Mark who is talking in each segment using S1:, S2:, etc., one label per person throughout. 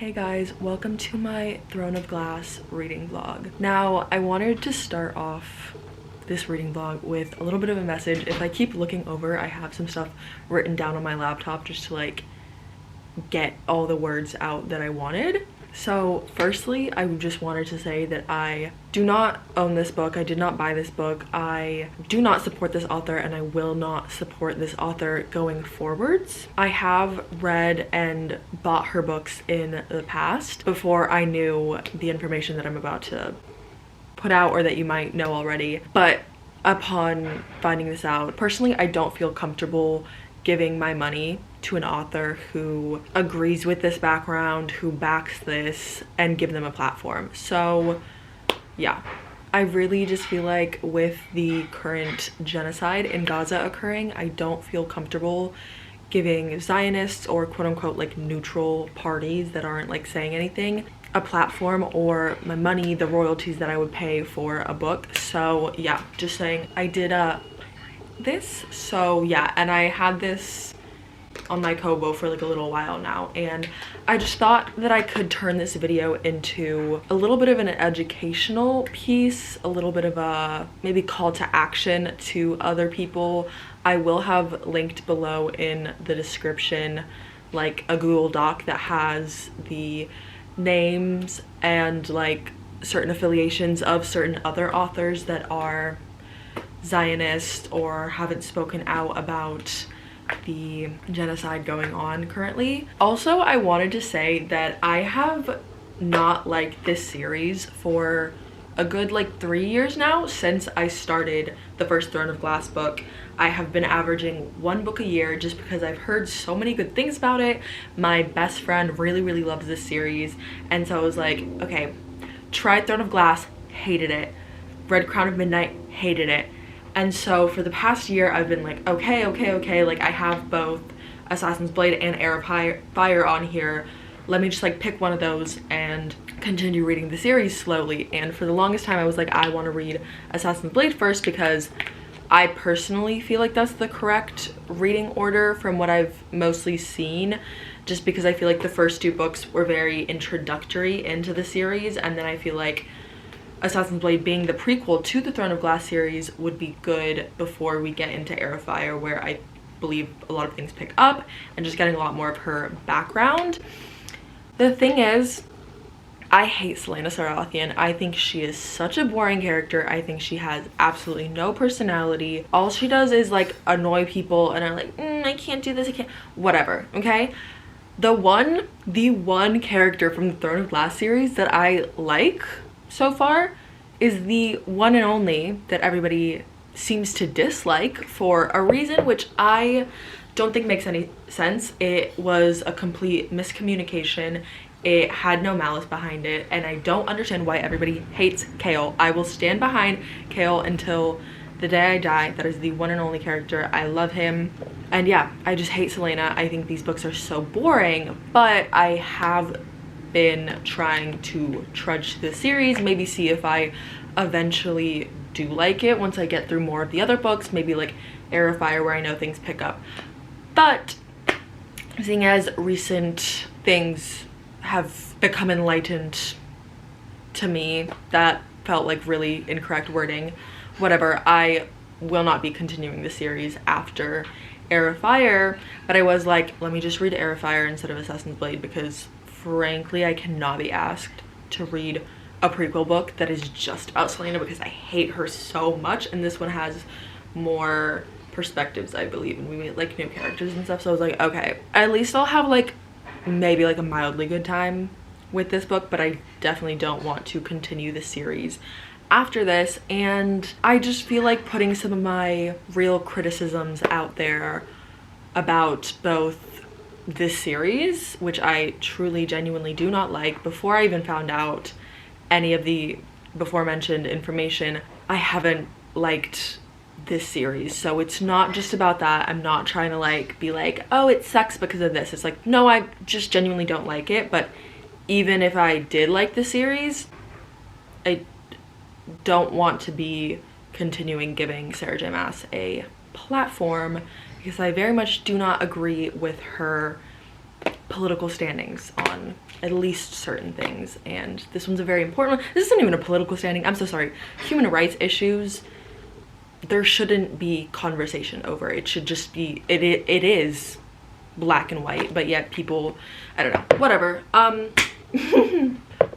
S1: Hey guys, welcome to my Throne of Glass reading vlog. Now, I wanted to start off this reading vlog with a little bit of a message. If I keep looking over, I have some stuff written down on my laptop just to like get all the words out that I wanted. So firstly, I just wanted to say that I do not own this book. I did not buy this book. I do not support this author, and I will not support this author going forwards. I have read and bought her books in the past before I knew the information that I'm about to put out or that you might know already. But upon finding this out, personally, I don't feel comfortable giving my money to an author who agrees with this background, who backs this, and give them a platform. So yeah, I really just feel like with the current genocide in Gaza occurring, I don't feel comfortable giving Zionists or quote unquote like neutral parties that aren't like saying anything a platform or my money, the royalties that I would pay for a book. So yeah, just saying I did this. So yeah, and I had this on my Kobo for like a little while now, and I just thought that I could turn this video into a little bit of an educational piece, a little bit of a maybe call to action to other people. I will have linked below in the description like a Google Doc that has the names and like certain affiliations of certain other authors that are Zionist or haven't spoken out about the genocide going on currently. Also, I wanted to say that I have not liked this series for a good like 3 years now. Since I started the first Throne of Glass book, I have been averaging one book a year just because I've heard so many good things about it. My best friend really loves this series, and so I was like, okay, tried Throne of Glass, hated it. Read Crown of Midnight, hated it. And so for the past year, I've been like, okay, like I have both Assassin's Blade and Heir of Fire on here. Let me just like pick one of those and continue reading the series slowly. And for the longest time, I was like, I want to read Assassin's Blade first because I personally feel like that's the correct reading order from what I've mostly seen, just because I feel like the first two books were very introductory into the series, and then I feel like Assassin's Blade being the prequel to the Throne of Glass series would be good before we get into Heir of Fire, where I believe a lot of things pick up, and just getting a lot more of her background. The thing is, I hate Selena Saralathian. I think she is such a boring character. I think she has absolutely no personality. All she does is like annoy people, and I'm like, I can't do this, I can't, whatever, okay? The one character from the Throne of Glass series that I like so far is the one and only that everybody seems to dislike for a reason which I don't think makes any sense. It was a complete miscommunication. It had no malice behind it, and I don't understand why everybody hates Kale. I will stand behind Kale until the day I die. That is the one and only character. I love him. And yeah, I just hate Selena. I think these books are so boring, but I have been trying to trudge through the series, maybe see if I eventually do like it once I get through more of the other books, maybe like Heir of Fire where I know things pick up. But seeing as recent things have become enlightened to me, that felt like really incorrect wording, whatever, I will not be continuing the series after Heir of Fire. But I was like, let me just read Heir of Fire instead of Assassin's Blade, because frankly, I cannot be asked to read a prequel book that is just about Selena, because I hate her so much, and this one has more perspectives, I believe, and we meet like new characters and stuff. So I was like, okay, at least I'll have like maybe like a mildly good time with this book, but I definitely don't want to continue the series after this. And I just feel like putting some of my real criticisms out there about both this series, which I truly genuinely do not like. Before I even found out any of the before mentioned information, I haven't liked this series. So it's not just about that. I'm not trying to like be like, oh, it sucks because of this. It's like, no, I just genuinely don't like it. But even if I did like the series, I don't want to be continuing giving Sarah J Maas a platform, because I very much do not agree with her political standings on at least certain things, and this one's a very important one. This isn't even a political standing, I'm so sorry. Human rights issues, there shouldn't be conversation over. It should just be, it is black and white, but yet people, I don't know, whatever.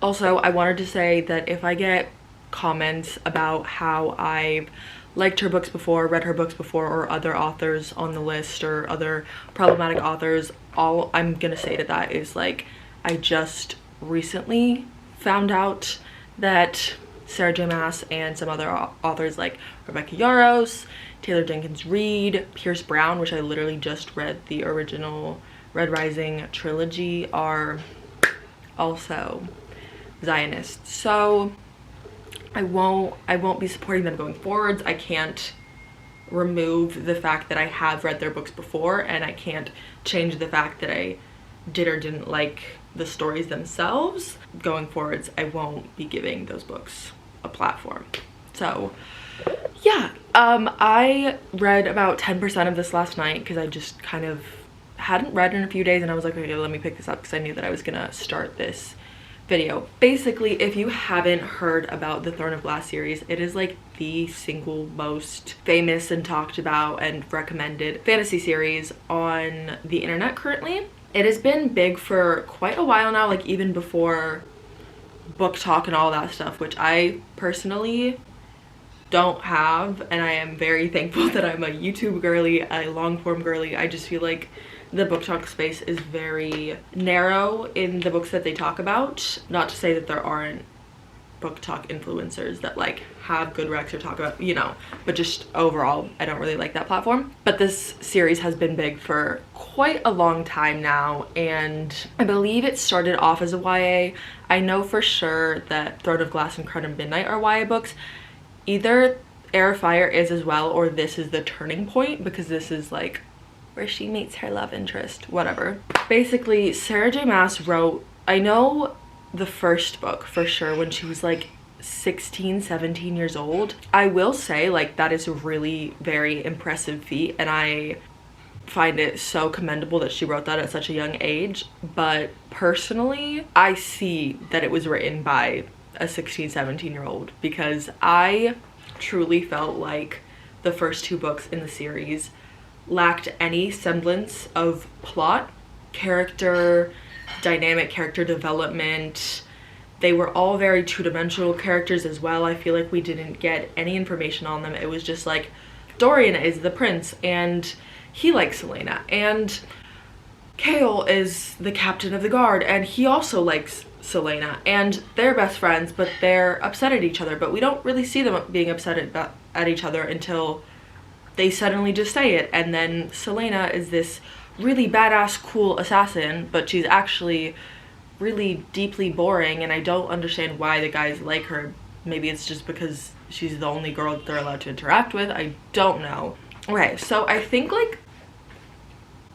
S1: Also, I wanted to say that if I get comments about how I've liked her books before, read her books before, or other authors on the list or other problematic authors, all I'm gonna say to that is like, I just recently found out that Sarah J Maas and some other authors like Rebecca Yarros, Taylor Jenkins Reid, Pierce Brown, which I literally just read the original Red Rising trilogy, are also Zionists. So I won't be supporting them going forwards. I can't remove the fact that I have read their books before, and I can't change the fact that I did or didn't like the stories themselves. Going forwards, I won't be giving those books a platform. So yeah, I read about 10% of this last night because I just kind of hadn't read in a few days, and I was like, okay, let me pick this up because I knew that I was gonna start this video. Basically, if you haven't heard about the Throne of Glass series, it is like the single most famous and talked about and recommended fantasy series on the internet currently. It has been big for quite a while now, like even before book talk and all that stuff, which I personally don't have, and I am very thankful that I'm a YouTube girly, a long form girly. I just feel like the book talk space is very narrow in the books that they talk about. Not to say that there aren't book talk influencers that like have good recs or talk about, you know, but just overall I don't really like that platform. But this series has been big for quite a long time now, and I believe it started off as a YA. I know for sure that Throne of Glass and Crown of Midnight are YA books. Either Heir of Fire is as well, or this is the turning point, because this is like where she meets her love interest, whatever. Basically, Sarah J Maas wrote, I know the first book for sure when she was like 16, 17 years old. I will say like that is a really very impressive feat, and I find it so commendable that she wrote that at such a young age. But personally, I see that it was written by a 16, 17-year-old, because I truly felt like the first two books in the series lacked any semblance of plot, character dynamic, character development. They were all very two-dimensional characters as well. I feel like we didn't get any information on them. It was just like Dorian is the prince and he likes Selena, and Kale is the captain of the guard and he also likes Selena, and they're best friends, but they're upset at each other. But we don't really see them being upset at each other until they suddenly just say it. And then Selena is this really badass cool assassin, but she's actually really deeply boring, and I don't understand why the guys like her. Maybe it's just because she's the only girl that they're allowed to interact with. I don't know. Okay, so I think like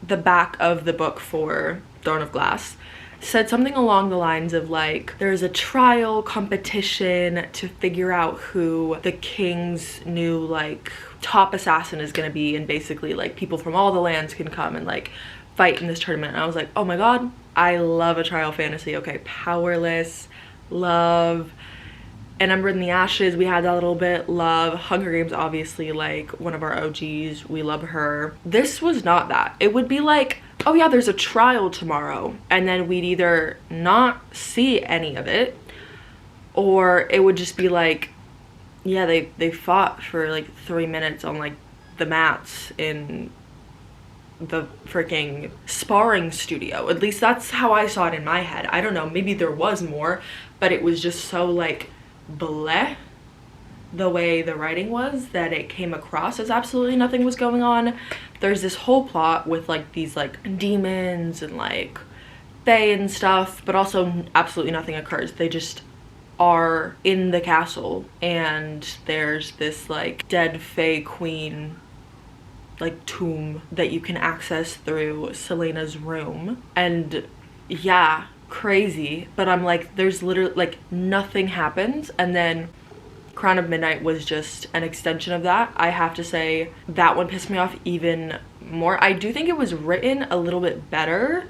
S1: the back of the book for Throne of Glass said something along the lines of like, there's a trial competition to figure out who the king's new like top assassin is gonna be, and basically like people from all the lands can come and like fight in this tournament. And I was like, oh my god, I love a trial fantasy. Okay, Powerless, love. And Ember in the Ashes, we had that a little bit, love. Hunger Games, obviously, like one of our OGs, we love her. This was not that. It would be like, oh yeah, there's a trial tomorrow, and then we'd either not see any of it, or it would just be like, yeah, they fought for like 3 minutes on like the mats in the freaking sparring studio. At least that's how I saw it in my head. I don't know, maybe there was more, but it was just so like bleh the way the writing was, that it came across as absolutely nothing was going on. There's this whole plot with like these like demons and like fae and stuff, but also absolutely nothing occurs. They just are in the castle, and there's this like dead fae queen like tomb that you can access through Selena's room. And yeah, crazy, but I'm like, there's literally like nothing happens. And then Crown of Midnight was just an extension of that. I have to say that one pissed me off even more. I do think it was written a little bit better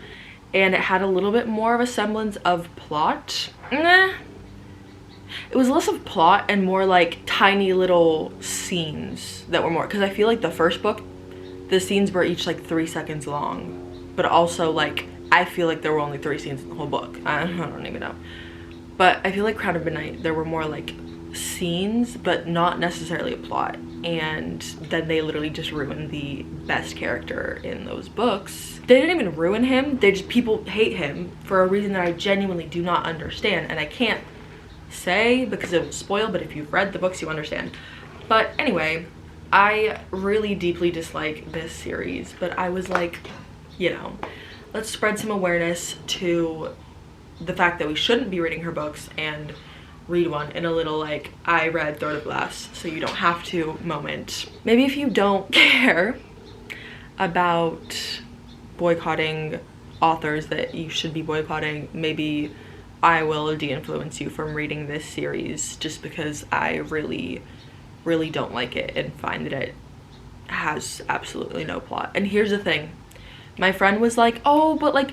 S1: and it had a little bit more of a semblance of plot. It was less of plot and more like tiny little scenes that were more, because I feel like the first book, the scenes were each like 3 seconds long, but also like I feel like there were only 3 scenes in the whole book. I don't even know, but I feel like Crown of Midnight, there were more like scenes but not necessarily a plot, and then they literally just ruined the best character in those books. They didn't even ruin him, they just, people hate him for a reason that I genuinely do not understand, and I can't say because it will spoil, but if you've read the books you understand. But anyway, I really deeply dislike this series, but I was like, you know, let's spread some awareness to the fact that we shouldn't be reading her books and read one in a little like I read Throne of Glass so you don't have to moment. Maybe if you don't care about boycotting authors that you should be boycotting, maybe I will de-influence you from reading this series, just because I really don't like it and find that it has absolutely no plot. And here's the thing, my friend was like, oh, but like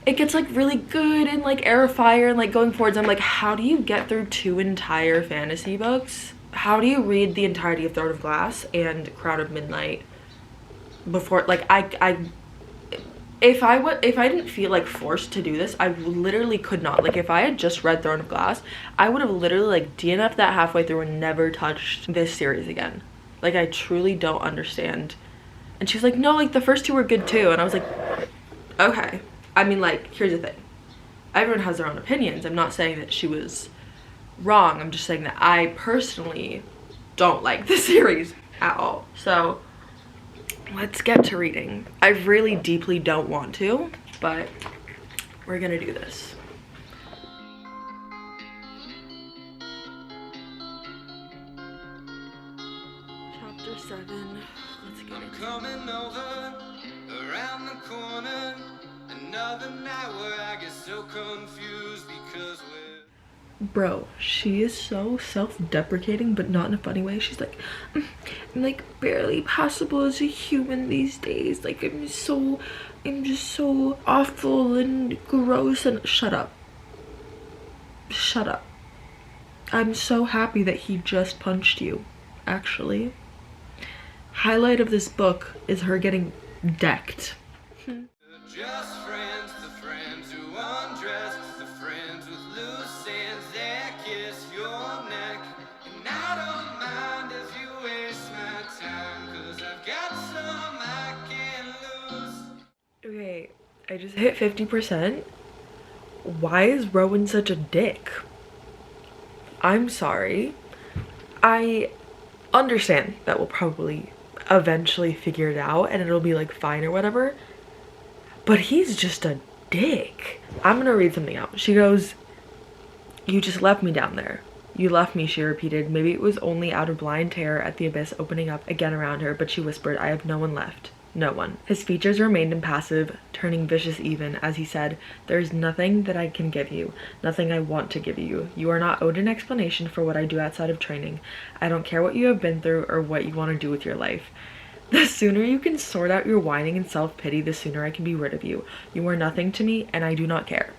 S1: it gets like really good and like Air of Fire and like going forwards. I'm like, how do you get through 2 entire fantasy books? How do you read the entirety of Throne of Glass and Crown of Midnight before, like, if I didn't feel like forced to do this, I literally could not. Like, if I had just read Throne of Glass, I would have literally like DNF'd that halfway through and never touched this series again. Like, I truly don't understand. And she was like, no, like the first 2 were good too. And I was like, okay. I mean, like, here's the thing, everyone has their own opinions. I'm not saying that she was wrong, I'm just saying that I personally don't like the series at all. So let's get to reading. I really deeply don't want to, but we're gonna do this. Chapter 7, let's get it. Coming over around the corner, another night where I get so confused because bro, she is so self-deprecating, but not in a funny way. She's like, I'm like barely passable as a human these days. Like, I'm just so awful and gross. And shut up. Shut up. I'm so happy that he just punched you, actually. Highlight of this book is her getting decked. Just friends, the friends who undress, the friends with loose ends that kiss your neck. And I don't mind if you waste my time, cause I've got some I can't lose. Okay, I just hit 50%. Why is Rowan such a dick? I'm sorry. I understand that we'll probably eventually figure it out and it'll be like fine or whatever, but he's just a dick. I'm gonna read something out. She goes, you just left me down there. You left me, she repeated. Maybe it was only out of blind terror at the abyss opening up again around her, but she whispered, I have no one left. No one. His features remained impassive, turning vicious even, as he said, there is nothing that I can give you, nothing I want to give you. You are not owed an explanation for what I do outside of training. I don't care what you have been through or what you want to do with your life. The sooner you can sort out your whining and self-pity, the sooner I can be rid of you. You are nothing to me, and I do not care.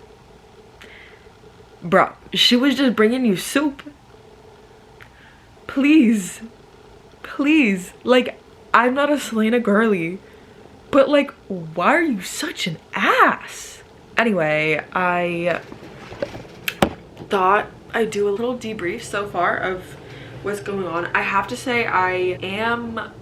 S1: Bro, she was just bringing you soup. Please. Please. Like, I'm not a Selena girly, but like, why are you such an ass? Anyway, I thought I'd do a little debrief so far of what's going on. I have to say I am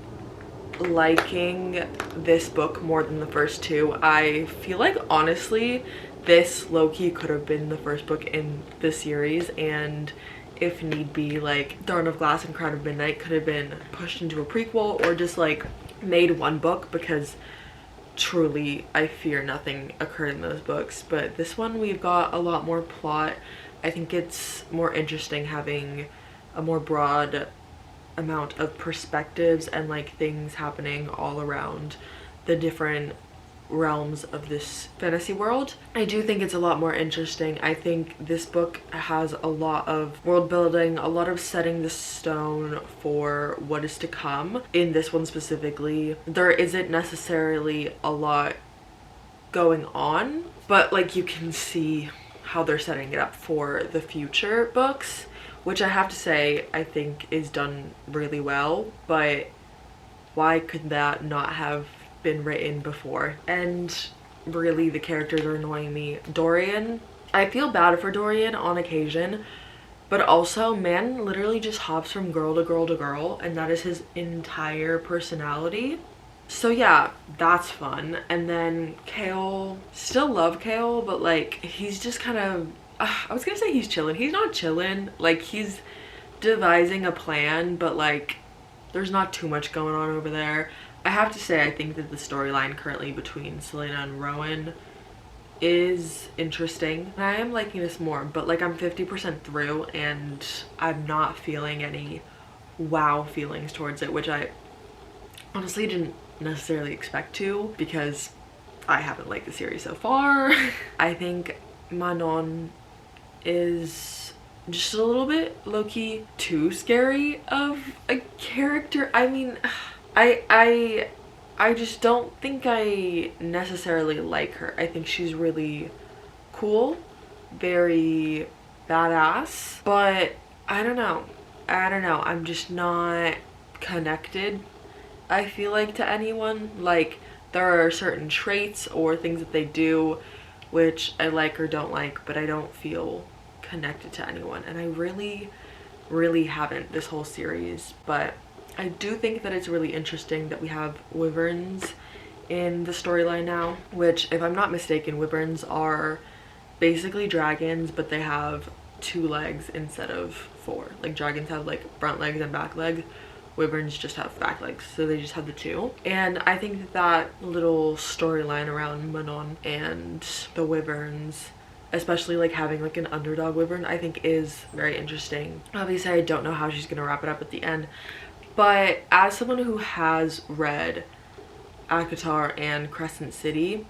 S1: liking this book more than the first 2. I feel like honestly this low-key could have been the first book in the series, and if need be, like Throne of Glass and Crown of Midnight could have been pushed into a prequel or just like made one book, because truly I fear nothing occurred in those books. But this one, we've got a lot more plot. I think it's more interesting having a more broad amount of perspectives and like things happening all around the different realms of this fantasy world. I do think it's a lot more interesting. I think this book has a lot of world building, a lot of setting the stone for what is to come. In this one specifically, there isn't necessarily a lot going on but like you can see how they're setting it up for the future books, which I have to say I think is done really well. But why could that not have been written before? And really, the characters are annoying me. Dorian, I feel bad for Dorian on occasion, but also man literally just hops from girl to girl to girl, and that is his entire personality. So yeah, that's fun. And then Kale, still love Kale, but like he's just kind of I was gonna say he's chilling. He's not chilling. Like he's devising a plan, but like there's not too much going on over there. I have to say I think that the storyline currently between Selena and Rowan is interesting. And I am liking this more, but like I'm 50% through and I'm not feeling any wow feelings towards it, which I honestly didn't necessarily expect to because I haven't liked the series so far. I think Manon is just a little bit low-key too scary of a character. I mean, I just don't think I necessarily like her. I think she's really cool, very badass, but I don't know. I'm just not connected, I feel like, to anyone. Like there are certain traits or things that they do which I like or don't like, but I don't feel connected to anyone, and I really haven't this whole series. But I do think that it's really interesting that we have wyverns in the storyline now, which if I'm not mistaken, wyverns are basically dragons, but they have 2 legs instead of 4. Like dragons have like front legs and back legs, wyverns just have back legs, so they just have the 2. And I think that that little storyline around Manon and the wyverns, especially like having like an underdog wyvern, I think is very interesting. Obviously I don't know how she's gonna wrap it up at the end, but as someone who has read ACOTAR and Crescent City,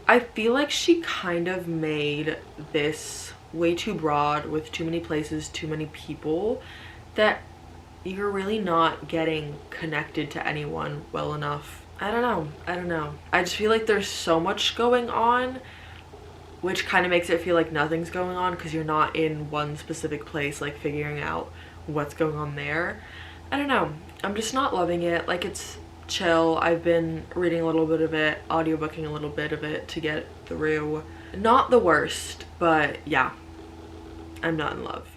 S1: I feel like she kind of made this way too broad with too many places, too many people, that you're really not getting connected to anyone well enough. I don't know. I just feel like there's so much going on, which kind of makes it feel like nothing's going on because you're not in one specific place like figuring out what's going on there. I don't know. I'm just not loving it. Like it's chill. I've been reading a little bit of it, audiobooking a little bit of it to get through. Not the worst, but yeah, I'm not in love.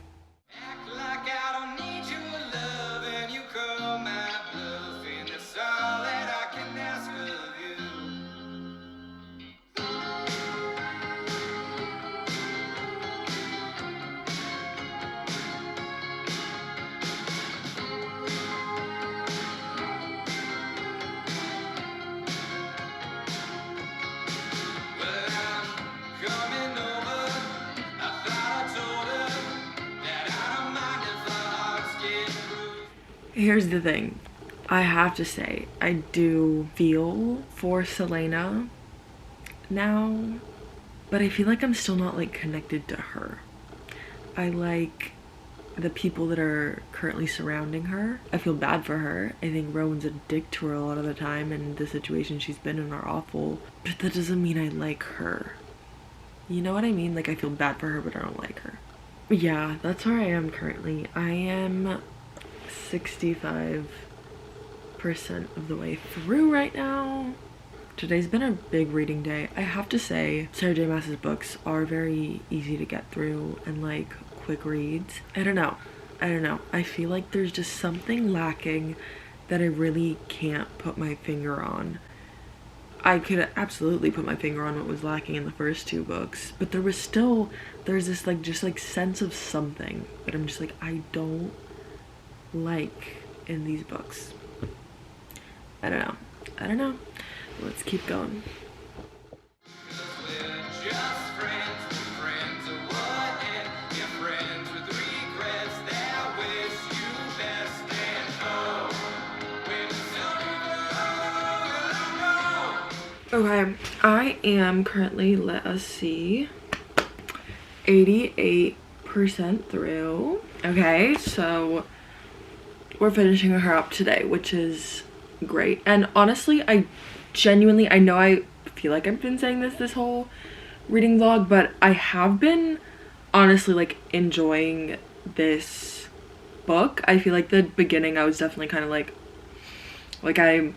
S1: Here's the thing, I have to say I do feel for Selena now, but I feel like I'm still not like connected to her. I like the people that are currently surrounding her. I feel bad for her. I think Rowan's a dick to her a lot of the time, and the situations she's been in are awful, but that doesn't mean I like her. You know what I mean? Like I feel bad for her, but I don't like her. Yeah, that's where I am currently. I am 65% of the way through right now. Today's been a big reading day. I have to say, Sarah J Maas's books are very easy to get through and like quick reads. I don't know. I feel like there's just something lacking that I really can't put my finger on. I could absolutely put my finger on what was lacking in the first 2 books, but there's this like just like sense of something that I'm just like I don't like in these books. I don't know. Let's keep going. Okay, I am currently, let us see, 88% through. Okay, so we're finishing her up today, which is great. And honestly, I know I feel like I've been saying this whole reading vlog, but I have been honestly like enjoying this book. I feel like the beginning I was definitely kind of like I'm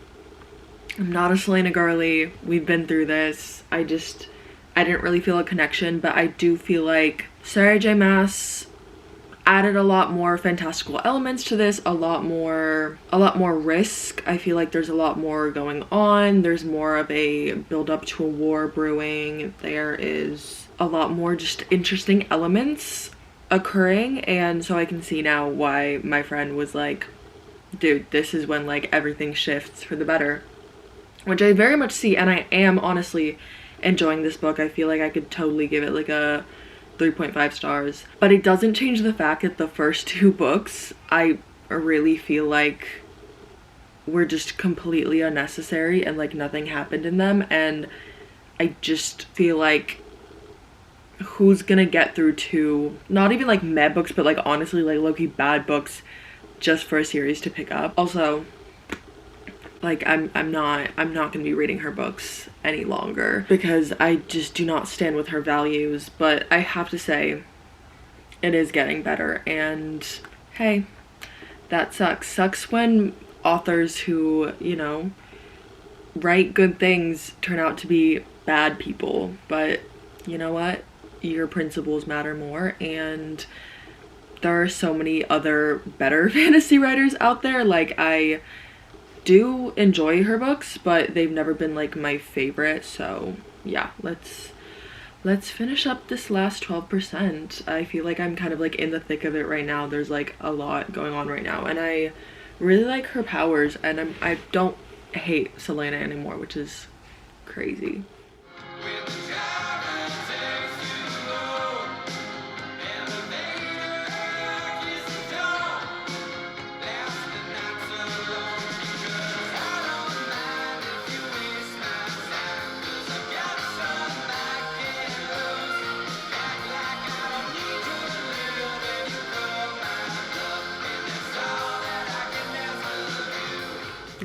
S1: not a Selena girly. We've been through this. I didn't really feel a connection, but I do feel like Sarah J Maas added a lot more fantastical elements to this, a lot more risk. I feel like there's a lot more going on. There's more of a build up to a war brewing. There is a lot more just interesting elements occurring, and so I can see now why my friend was like, dude, this is when like everything shifts for the better, which I very much see, and I am honestly enjoying this book. I feel like I could totally give it like a 3.5 stars, but it doesn't change the fact that the first two books I really feel like were just completely unnecessary and like nothing happened in them, and I just feel like who's gonna get through two not even like meh books, but like honestly like low-key bad books just for a series to pick up. Also, like I'm not gonna be reading her books any longer because I just do not stand with her values, but I have to say it is getting better, and hey, that sucks when authors who, you know, write good things turn out to be bad people. But you know what, your principles matter more, and there are so many other better fantasy writers out there. Like, I do enjoy her books, but they've never been like my favorite. So yeah, let's finish up this last 12%. I feel like I'm kind of like in the thick of it right now. There's like a lot going on right now, and I really like her powers, and I don't hate Selena anymore, which is crazy.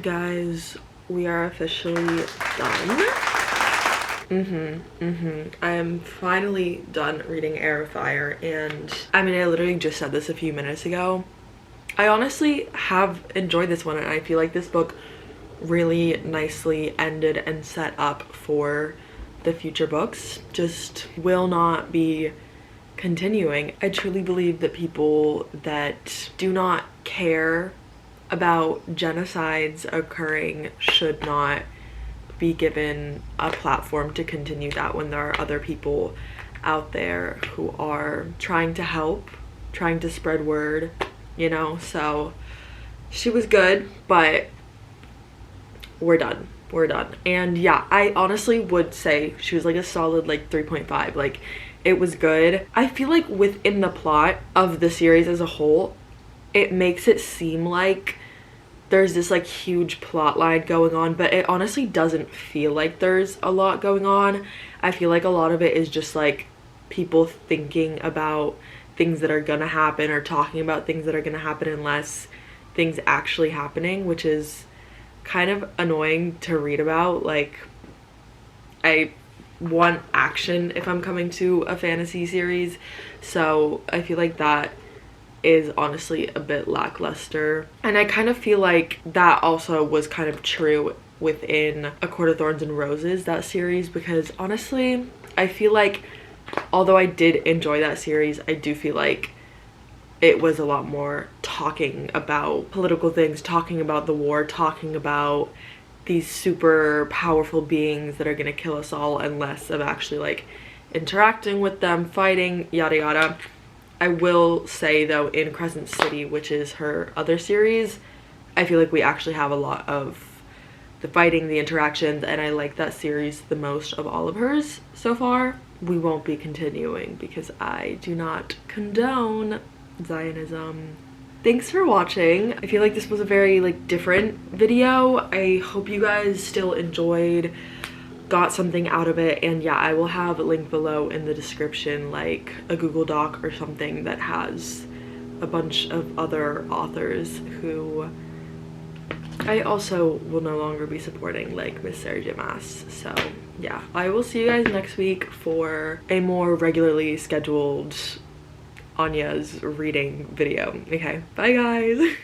S1: Guys, we are officially done. I am finally done reading Air of Fire, and I mean, I literally just said this a few minutes ago. I honestly have enjoyed this one, and I feel like this book really nicely ended and set up for the future books. Just will not be continuing. I truly believe that people that do not care about genocides occurring should not be given a platform to continue that when there are other people out there who are trying to help, trying to spread word, you know. So she was good, but we're done. And yeah, I honestly would say she was like a solid like 3.5. like, it was good. I feel like within the plot of the series as a whole, it makes it seem like there's this like huge plot line going on, but it honestly doesn't feel like there's a lot going on. I feel like a lot of it is just like people thinking about things that are gonna happen or talking about things that are gonna happen and less things actually happening, which is kind of annoying to read about. Like, I want action if I'm coming to a fantasy series, so I feel like that is honestly a bit lackluster. And I kind of feel like that also was kind of true within A Court of Thorns and Roses, that series, because honestly I feel like although I did enjoy that series, I do feel like it was a lot more talking about political things, talking about the war, talking about these super powerful beings that are gonna kill us all, and less of actually like interacting with them, fighting, yada yada. I will say though, in Crescent City, which is her other series, I feel like we actually have a lot of the fighting, the interactions, and I like that series the most of all of hers so far. We won't be continuing because I do not condone Zionism. Thanks for watching. I feel like this was a very like different video. I hope you guys still enjoyed, got something out of it, and yeah, I will have a link below in the description, like a Google Doc or something that has a bunch of other authors who I also will no longer be supporting, like Miss Sarah J Maas. So yeah, I will see you guys next week for a more regularly scheduled Anya's reading video. Okay, bye guys.